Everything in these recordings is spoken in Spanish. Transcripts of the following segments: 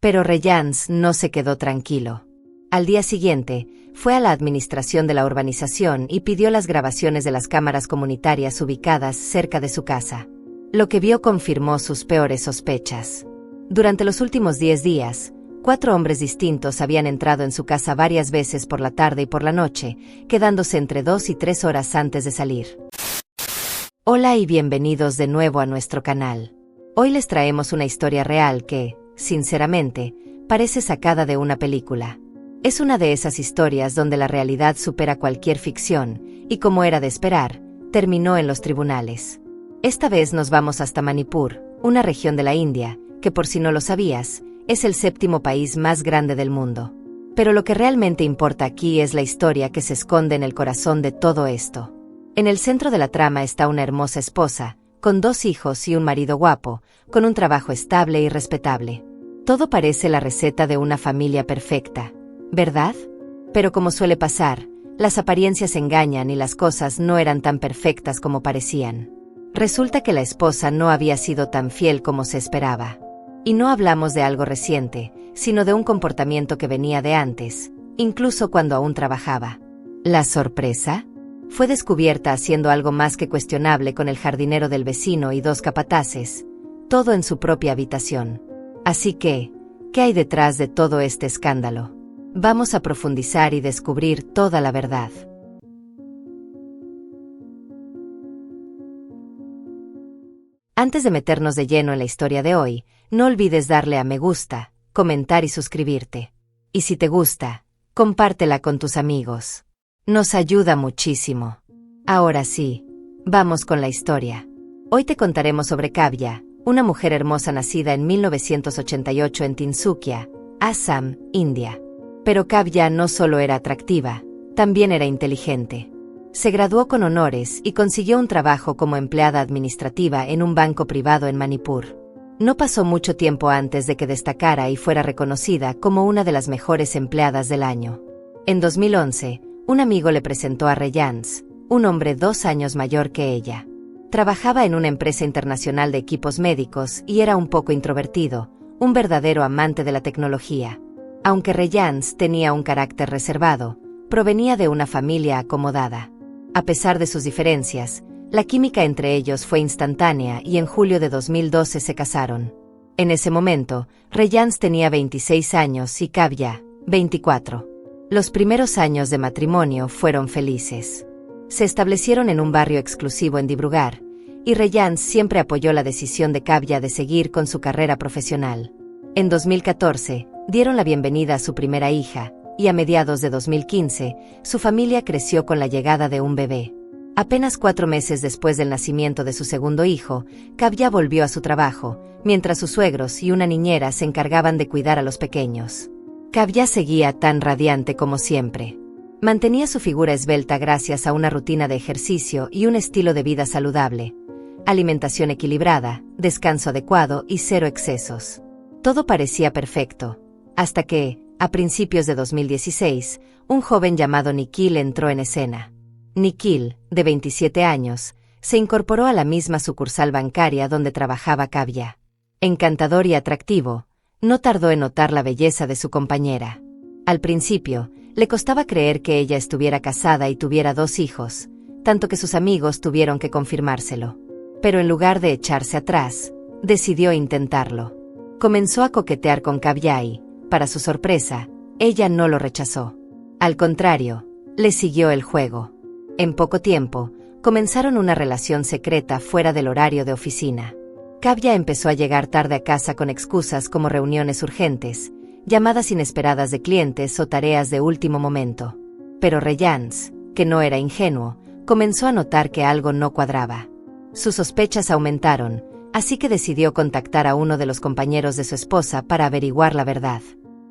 Pero Reyans no se quedó tranquilo. Al día siguiente, fue a la administración de la urbanización y pidió las grabaciones de las cámaras comunitarias ubicadas cerca de su casa. Lo que vio confirmó sus peores sospechas. Durante los últimos 10 días, 4 hombres distintos habían entrado en su casa varias veces por la tarde y por la noche, quedándose entre 2 y 3 horas antes de salir. Hola y bienvenidos de nuevo a nuestro canal. Hoy les traemos una historia real que, sinceramente, parece sacada de una película. Es una de esas historias donde la realidad supera cualquier ficción, y como era de esperar, terminó en los tribunales. Esta vez nos vamos hasta Manipur, una región de la India, que por si no lo sabías, es el 7º país más grande del mundo. Pero lo que realmente importa aquí es la historia que se esconde en el corazón de todo esto. En el centro de la trama está una hermosa esposa, con 2 hijos y un marido guapo, con un trabajo estable y respetable. Todo parece la receta de una familia perfecta, ¿verdad? Pero como suele pasar, las apariencias engañan y las cosas no eran tan perfectas como parecían. Resulta que la esposa no había sido tan fiel como se esperaba. Y no hablamos de algo reciente, sino de un comportamiento que venía de antes, incluso cuando aún trabajaba. ¿La sorpresa? Fue descubierta haciendo algo más que cuestionable con el jardinero del vecino y 2 capataces, todo en su propia habitación. Así que, ¿qué hay detrás de todo este escándalo? Vamos a profundizar y descubrir toda la verdad. Antes de meternos de lleno en la historia de hoy, no olvides darle a me gusta, comentar y suscribirte. Y si te gusta, compártela con tus amigos. Nos ayuda muchísimo. Ahora sí, vamos con la historia. Hoy te contaremos sobre Kavya, una mujer hermosa nacida en 1988 en Tinsukia, Assam, India. Pero Kavya no solo era atractiva, también era inteligente. Se graduó con honores y consiguió un trabajo como empleada administrativa en un banco privado en Manipur. No pasó mucho tiempo antes de que destacara y fuera reconocida como una de las mejores empleadas del año. En 2011, un amigo le presentó a Reyans, un hombre 2 años mayor que ella. Trabajaba en una empresa internacional de equipos médicos y era un poco introvertido, un verdadero amante de la tecnología. Aunque Reyans tenía un carácter reservado, provenía de una familia acomodada. A pesar de sus diferencias, la química entre ellos fue instantánea y en julio de 2012 se casaron. En ese momento, Reyans tenía 26 años y Kavya, 24. Los primeros años de matrimonio fueron felices. Se establecieron en un barrio exclusivo en Dibrugarh, y Reyans siempre apoyó la decisión de Kavya de seguir con su carrera profesional. En 2014, dieron la bienvenida a su primera hija, y a mediados de 2015, su familia creció con la llegada de un bebé. Apenas 4 meses después del nacimiento de su segundo hijo, Kavya volvió a su trabajo, mientras sus suegros y una niñera se encargaban de cuidar a los pequeños. Kavya seguía tan radiante como siempre. Mantenía su figura esbelta gracias a una rutina de ejercicio y un estilo de vida saludable. Alimentación equilibrada, descanso adecuado y 0 excesos. Todo parecía perfecto, hasta que, a principios de 2016, un joven llamado Nikhil entró en escena. Nikhil, de 27 años, se incorporó a la misma sucursal bancaria donde trabajaba Kavya. Encantador y atractivo, no tardó en notar la belleza de su compañera. Al principio, le costaba creer que ella estuviera casada y tuviera 2 hijos, tanto que sus amigos tuvieron que confirmárselo. Pero en lugar de echarse atrás, decidió intentarlo. Comenzó a coquetear con Kavya y, para su sorpresa, ella no lo rechazó. Al contrario, le siguió el juego. En poco tiempo, comenzaron una relación secreta fuera del horario de oficina. Kavya empezó a llegar tarde a casa con excusas como reuniones urgentes, llamadas inesperadas de clientes o tareas de último momento. Pero Reyans, que no era ingenuo, comenzó a notar que algo no cuadraba. Sus sospechas aumentaron, así que decidió contactar a uno de los compañeros de su esposa para averiguar la verdad.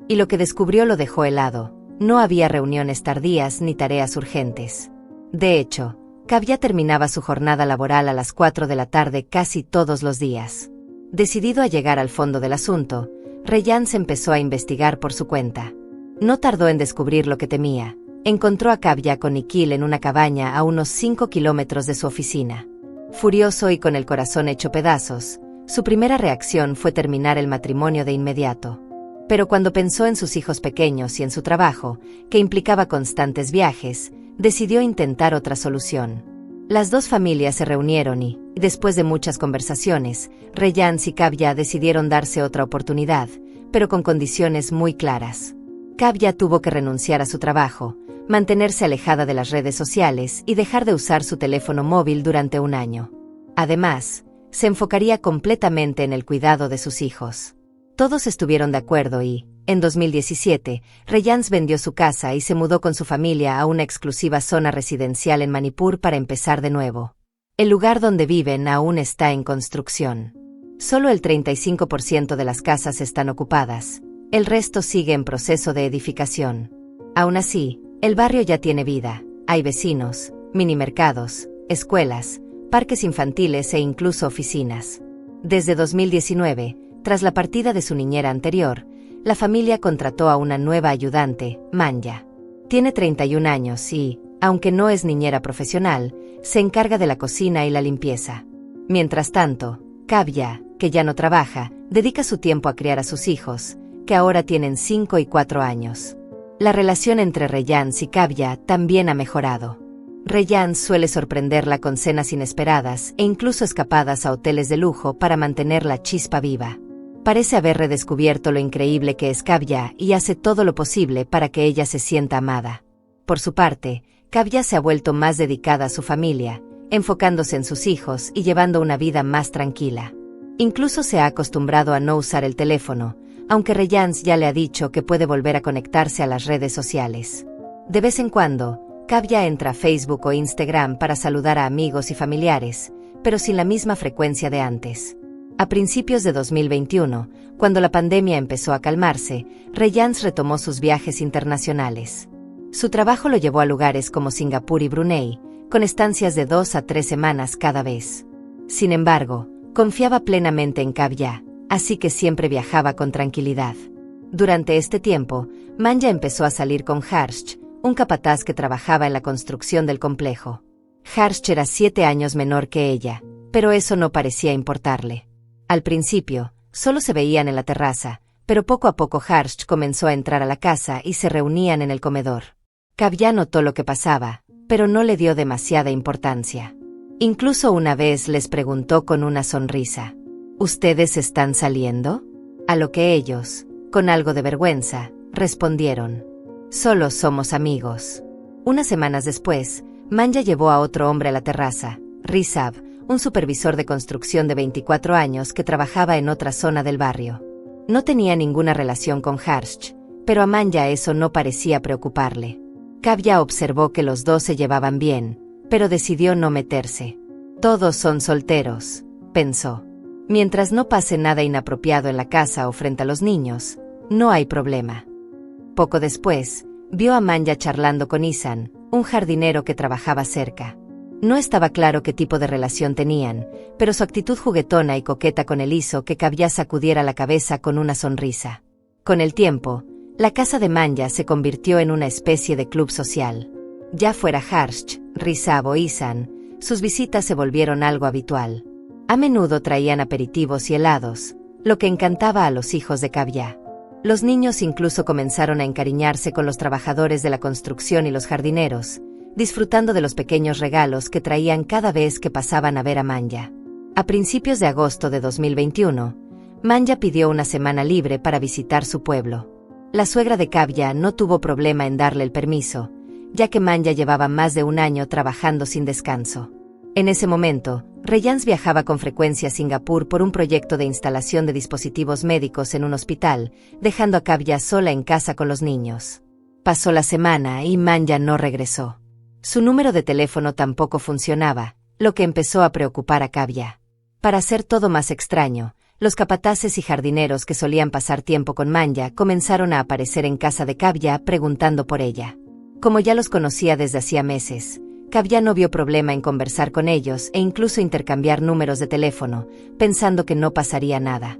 Y lo que descubrió lo dejó helado. No había reuniones tardías ni tareas urgentes. De hecho, Kavya terminaba su jornada laboral a las 4 de la tarde casi todos los días. Decidido a llegar al fondo del asunto, Reyans empezó a investigar por su cuenta. No tardó en descubrir lo que temía. Encontró a Kavya con Nikhil en una cabaña a unos 5 kilómetros de su oficina. Furioso y con el corazón hecho pedazos, su primera reacción fue terminar el matrimonio de inmediato. Pero cuando pensó en sus hijos pequeños y en su trabajo, que implicaba constantes viajes, decidió intentar otra solución. Las dos familias se reunieron y, después de muchas conversaciones, Reyans y Kavya decidieron darse otra oportunidad, pero con condiciones muy claras. Kavya tuvo que renunciar a su trabajo, mantenerse alejada de las redes sociales y dejar de usar su teléfono móvil durante un año. Además, se enfocaría completamente en el cuidado de sus hijos. Todos estuvieron de acuerdo y, en 2017, Reyans vendió su casa y se mudó con su familia a una exclusiva zona residencial en Manipur para empezar de nuevo. El lugar donde viven aún está en construcción. Solo el 35% de las casas están ocupadas, el resto sigue en proceso de edificación. Aún así, el barrio ya tiene vida, hay vecinos, minimercados, escuelas, parques infantiles e incluso oficinas. Desde 2019, tras la partida de su niñera anterior, la familia contrató a una nueva ayudante, Manya. Tiene 31 años y, aunque no es niñera profesional, se encarga de la cocina y la limpieza. Mientras tanto, Kavya, que ya no trabaja, dedica su tiempo a criar a sus hijos, que ahora tienen 5 y 4 años. La relación entre Reyans y Kavya también ha mejorado. Reyans suele sorprenderla con cenas inesperadas e incluso escapadas a hoteles de lujo para mantener la chispa viva. Parece haber redescubierto lo increíble que es Kavya y hace todo lo posible para que ella se sienta amada. Por su parte, Kavya se ha vuelto más dedicada a su familia, enfocándose en sus hijos y llevando una vida más tranquila. Incluso se ha acostumbrado a no usar el teléfono, aunque Reyans ya le ha dicho que puede volver a conectarse a las redes sociales. De vez en cuando, Kavya entra a Facebook o Instagram para saludar a amigos y familiares, pero sin la misma frecuencia de antes. A principios de 2021, cuando la pandemia empezó a calmarse, Reyans retomó sus viajes internacionales. Su trabajo lo llevó a lugares como Singapur y Brunei, con estancias de 2 a 3 semanas cada vez. Sin embargo, confiaba plenamente en Kavya, así que siempre viajaba con tranquilidad. Durante este tiempo, Manya empezó a salir con Harsh, un capataz que trabajaba en la construcción del complejo. Harsh era 7 años menor que ella, pero eso no parecía importarle. Al principio, solo se veían en la terraza, pero poco a poco Harsh comenzó a entrar a la casa y se reunían en el comedor. Kavya notó lo que pasaba, pero no le dio demasiada importancia. Incluso una vez les preguntó con una sonrisa: ¿Ustedes están saliendo? A lo que ellos, con algo de vergüenza, respondieron: Solo somos amigos. Unas semanas después, Manya llevó a otro hombre a la terraza, Rishabh, un supervisor de construcción de 24 años que trabajaba en otra zona del barrio. No tenía ninguna relación con Harsh, pero a Manya eso no parecía preocuparle. Kavya observó que los dos se llevaban bien, pero decidió no meterse. Todos son solteros, pensó. Mientras no pase nada inapropiado en la casa o frente a los niños, no hay problema. Poco después, vio a Manya charlando con Isan, un jardinero que trabajaba cerca. No estaba claro qué tipo de relación tenían, pero su actitud juguetona y coqueta con él hizo que Kavya sacudiera la cabeza con una sonrisa. Con el tiempo, la casa de Manya se convirtió en una especie de club social. Ya fuera Harsh, Rishabh o Isan, sus visitas se volvieron algo habitual. A menudo traían aperitivos y helados, lo que encantaba a los hijos de Kavya. Los niños incluso comenzaron a encariñarse con los trabajadores de la construcción y los jardineros, disfrutando de los pequeños regalos que traían cada vez que pasaban a ver a Manya. A principios de agosto de 2021, Manya pidió una semana libre para visitar su pueblo. La suegra de Kavya no tuvo problema en darle el permiso, ya que Manya llevaba más de un año trabajando sin descanso. En ese momento, Reyans viajaba con frecuencia a Singapur por un proyecto de instalación de dispositivos médicos en un hospital, dejando a Kavya sola en casa con los niños. Pasó la semana y Manya no regresó. Su número de teléfono tampoco funcionaba, lo que empezó a preocupar a Kavya. Para hacer todo más extraño, los capataces y jardineros que solían pasar tiempo con Manya comenzaron a aparecer en casa de Kavya preguntando por ella. Como ya los conocía desde hacía meses, Kavya no vio problema en conversar con ellos e incluso intercambiar números de teléfono, pensando que no pasaría nada.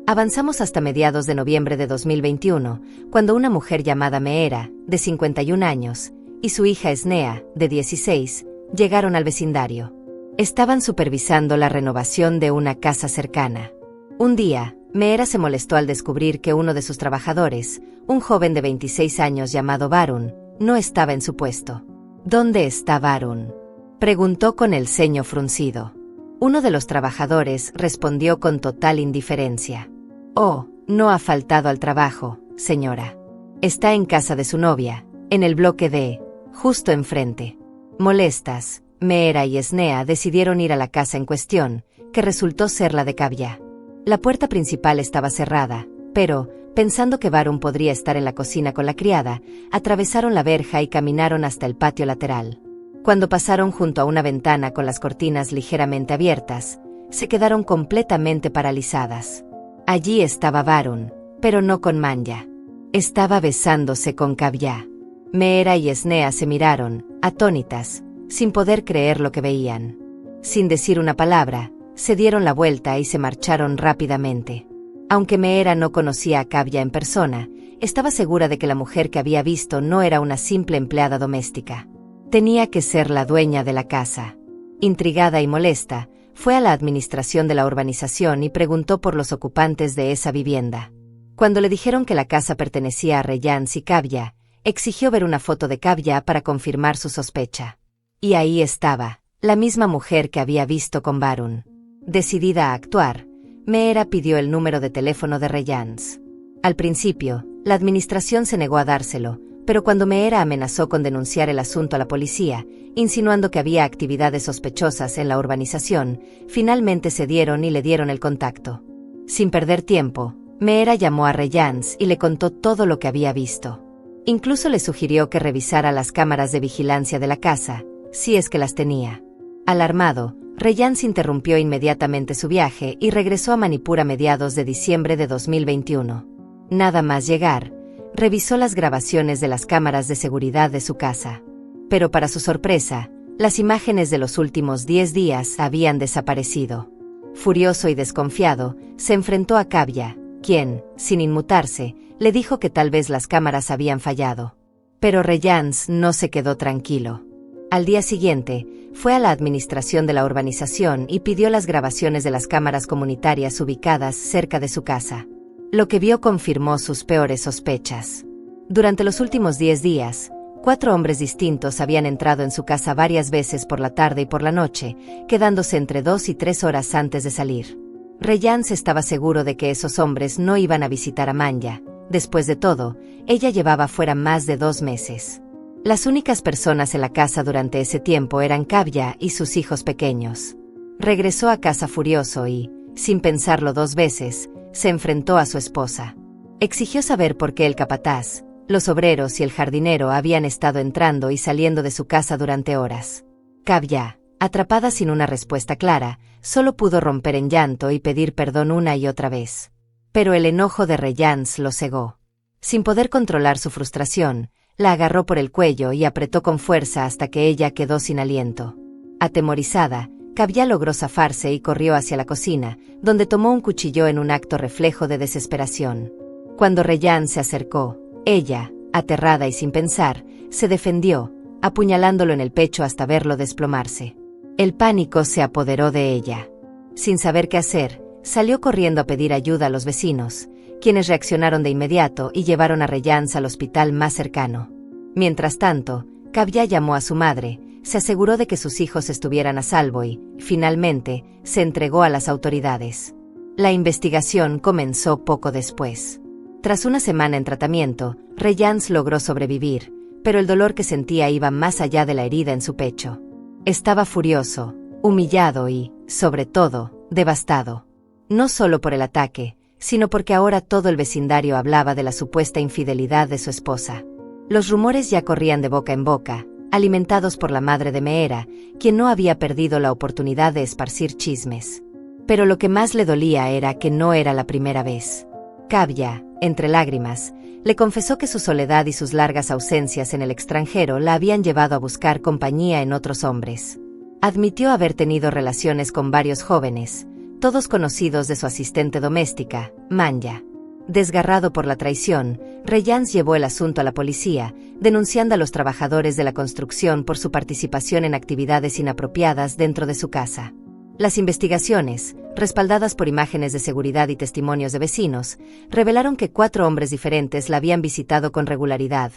Avanzamos hasta mediados de noviembre de 2021, cuando una mujer llamada Meera, de 51 años, y su hija Snea, de 16, llegaron al vecindario. Estaban supervisando la renovación de una casa cercana. Un día, Meera se molestó al descubrir que uno de sus trabajadores, un joven de 26 años llamado Varun, no estaba en su puesto. ¿Dónde está Varun?, preguntó con el ceño fruncido. Uno de los trabajadores respondió con total indiferencia. «Oh, no ha faltado al trabajo, señora. Está en casa de su novia, en el bloque D, justo enfrente». Molestas, Meera y Snea decidieron ir a la casa en cuestión, que resultó ser la de Kavya. La puerta principal estaba cerrada, pero, pensando que Varun podría estar en la cocina con la criada, atravesaron la verja y caminaron hasta el patio lateral. Cuando pasaron junto a una ventana con las cortinas ligeramente abiertas, se quedaron completamente paralizadas. Allí estaba Varun, pero no con Manya. Estaba besándose con Kavya. Meera y Snea se miraron, atónitas, sin poder creer lo que veían. Sin decir una palabra, se dieron la vuelta y se marcharon rápidamente. Aunque Meera no conocía a Kavya en persona, estaba segura de que la mujer que había visto no era una simple empleada doméstica. Tenía que ser la dueña de la casa. Intrigada y molesta, fue a la administración de la urbanización y preguntó por los ocupantes de esa vivienda. Cuando le dijeron que la casa pertenecía a Reyans y Kavya, exigió ver una foto de Kavya para confirmar su sospecha. Y ahí estaba, la misma mujer que había visto con Varun. Decidida a actuar, Meera pidió el número de teléfono de Reyans. Al principio, la administración se negó a dárselo, pero cuando Meera amenazó con denunciar el asunto a la policía, insinuando que había actividades sospechosas en la urbanización, finalmente cedieron y le dieron el contacto. Sin perder tiempo, Meera llamó a Reyans y le contó todo lo que había visto. Incluso le sugirió que revisara las cámaras de vigilancia de la casa, si es que las tenía. Alarmado, Reyans interrumpió inmediatamente su viaje y regresó a Manipur a mediados de diciembre de 2021. Nada más llegar, revisó las grabaciones de las cámaras de seguridad de su casa. Pero para su sorpresa, las imágenes de los últimos 10 días habían desaparecido. Furioso y desconfiado, se enfrentó a Kavya, quien, sin inmutarse, le dijo que tal vez las cámaras habían fallado. Pero Reyans no se quedó tranquilo. Al día siguiente, fue a la administración de la urbanización y pidió las grabaciones de las cámaras comunitarias ubicadas cerca de su casa. Lo que vio confirmó sus peores sospechas. Durante los últimos 10 días, 4 hombres distintos habían entrado en su casa varias veces por la tarde y por la noche, quedándose entre 2 y 3 horas antes de salir. Reyans estaba seguro de que esos hombres no iban a visitar a Manya. Después de todo, ella llevaba fuera más de 2 meses. Las únicas personas en la casa durante ese tiempo eran Kavya y sus hijos pequeños. Regresó a casa furioso y, sin pensarlo 2 veces, se enfrentó a su esposa. Exigió saber por qué el capataz, los obreros y el jardinero habían estado entrando y saliendo de su casa durante horas. Kavya, atrapada sin una respuesta clara, solo pudo romper en llanto y pedir perdón una y otra vez. Pero el enojo de Reyans lo cegó. Sin poder controlar su frustración, la agarró por el cuello y apretó con fuerza hasta que ella quedó sin aliento. Atemorizada, Kavya logró zafarse y corrió hacia la cocina, donde tomó un cuchillo en un acto reflejo de desesperación. Cuando Reyans se acercó, ella, aterrada y sin pensar, se defendió, apuñalándolo en el pecho hasta verlo desplomarse. El pánico se apoderó de ella. Sin saber qué hacer, salió corriendo a pedir ayuda a los vecinos, quienes reaccionaron de inmediato y llevaron a Reyans al hospital más cercano. Mientras tanto, Kavya llamó a su madre, se aseguró de que sus hijos estuvieran a salvo y, finalmente, se entregó a las autoridades. La investigación comenzó poco después. Tras una semana en tratamiento, Reyans logró sobrevivir, pero el dolor que sentía iba más allá de la herida en su pecho. Estaba furioso, humillado y, sobre todo, devastado. No solo por el ataque, sino porque ahora todo el vecindario hablaba de la supuesta infidelidad de su esposa. Los rumores ya corrían de boca en boca, alimentados por la madre de Meera, quien no había perdido la oportunidad de esparcir chismes. Pero lo que más le dolía era que no era la primera vez. Kavya, entre lágrimas, le confesó que su soledad y sus largas ausencias en el extranjero la habían llevado a buscar compañía en otros hombres. Admitió haber tenido relaciones con varios jóvenes, todos conocidos de su asistente doméstica, Manya. Desgarrado por la traición, Reyans llevó el asunto a la policía, denunciando a los trabajadores de la construcción por su participación en actividades inapropiadas dentro de su casa. Las investigaciones, respaldadas por imágenes de seguridad y testimonios de vecinos, revelaron que 4 hombres diferentes la habían visitado con regularidad: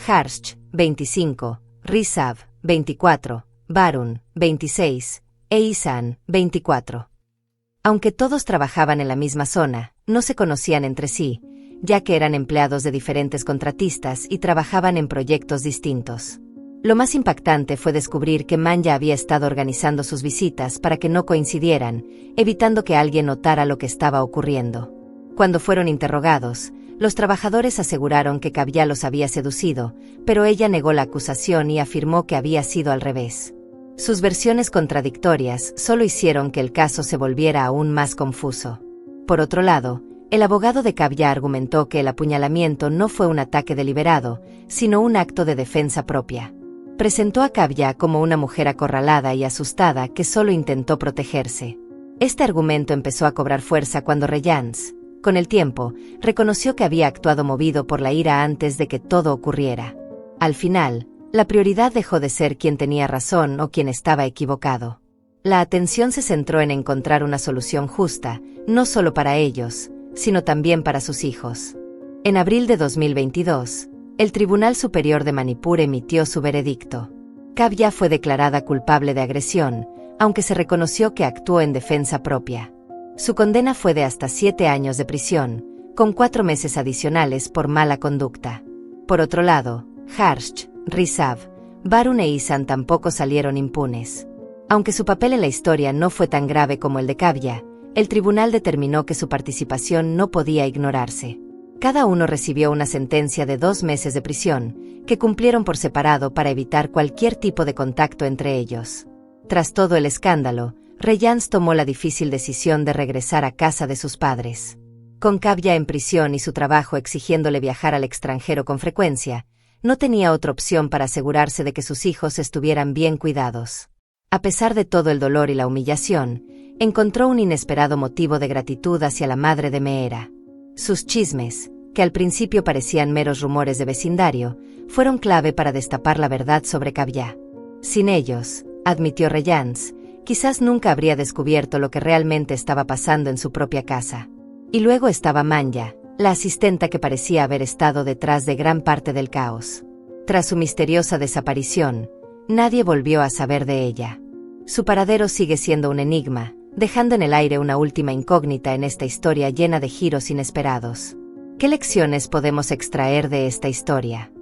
Harsh, 25, Rizav, 24, Varun, 26, e Ihsan, 24. Aunque todos trabajaban en la misma zona, no se conocían entre sí, ya que eran empleados de diferentes contratistas y trabajaban en proyectos distintos. Lo más impactante fue descubrir que Manya había estado organizando sus visitas para que no coincidieran, evitando que alguien notara lo que estaba ocurriendo. Cuando fueron interrogados, los trabajadores aseguraron que Kavya los había seducido, pero ella negó la acusación y afirmó que había sido al revés. Sus versiones contradictorias solo hicieron que el caso se volviera aún más confuso. Por otro lado, el abogado de Kavya argumentó que el apuñalamiento no fue un ataque deliberado, sino un acto de defensa propia. Presentó a Kavya como una mujer acorralada y asustada que solo intentó protegerse. Este argumento empezó a cobrar fuerza cuando Reyans, con el tiempo, reconoció que había actuado movido por la ira antes de que todo ocurriera. Al final, la prioridad dejó de ser quién tenía razón o quién estaba equivocado. La atención se centró en encontrar una solución justa, no solo para ellos, sino también para sus hijos. En abril de 2022, el Tribunal Superior de Manipur emitió su veredicto. Kavya fue declarada culpable de agresión, aunque se reconoció que actuó en defensa propia. Su condena fue de hasta 7 años de prisión, con 4 meses adicionales por mala conducta. Por otro lado, Harsh, Rizav, Varun e Ihsan tampoco salieron impunes. Aunque su papel en la historia no fue tan grave como el de Kavya, el tribunal determinó que su participación no podía ignorarse. Cada uno recibió una sentencia de 2 meses de prisión, que cumplieron por separado para evitar cualquier tipo de contacto entre ellos. Tras todo el escándalo, Reyans tomó la difícil decisión de regresar a casa de sus padres. Con Kavya en prisión y su trabajo exigiéndole viajar al extranjero con frecuencia, no tenía otra opción para asegurarse de que sus hijos estuvieran bien cuidados. A pesar de todo el dolor y la humillación, encontró un inesperado motivo de gratitud hacia la madre de Meera. Sus chismes, que al principio parecían meros rumores de vecindario, fueron clave para destapar la verdad sobre Kavya. Sin ellos, admitió Reyans, quizás nunca habría descubierto lo que realmente estaba pasando en su propia casa. Y luego estaba Manya, la asistenta que parecía haber estado detrás de gran parte del caos. Tras su misteriosa desaparición, nadie volvió a saber de ella. Su paradero sigue siendo un enigma, dejando en el aire una última incógnita en esta historia llena de giros inesperados. ¿Qué lecciones podemos extraer de esta historia?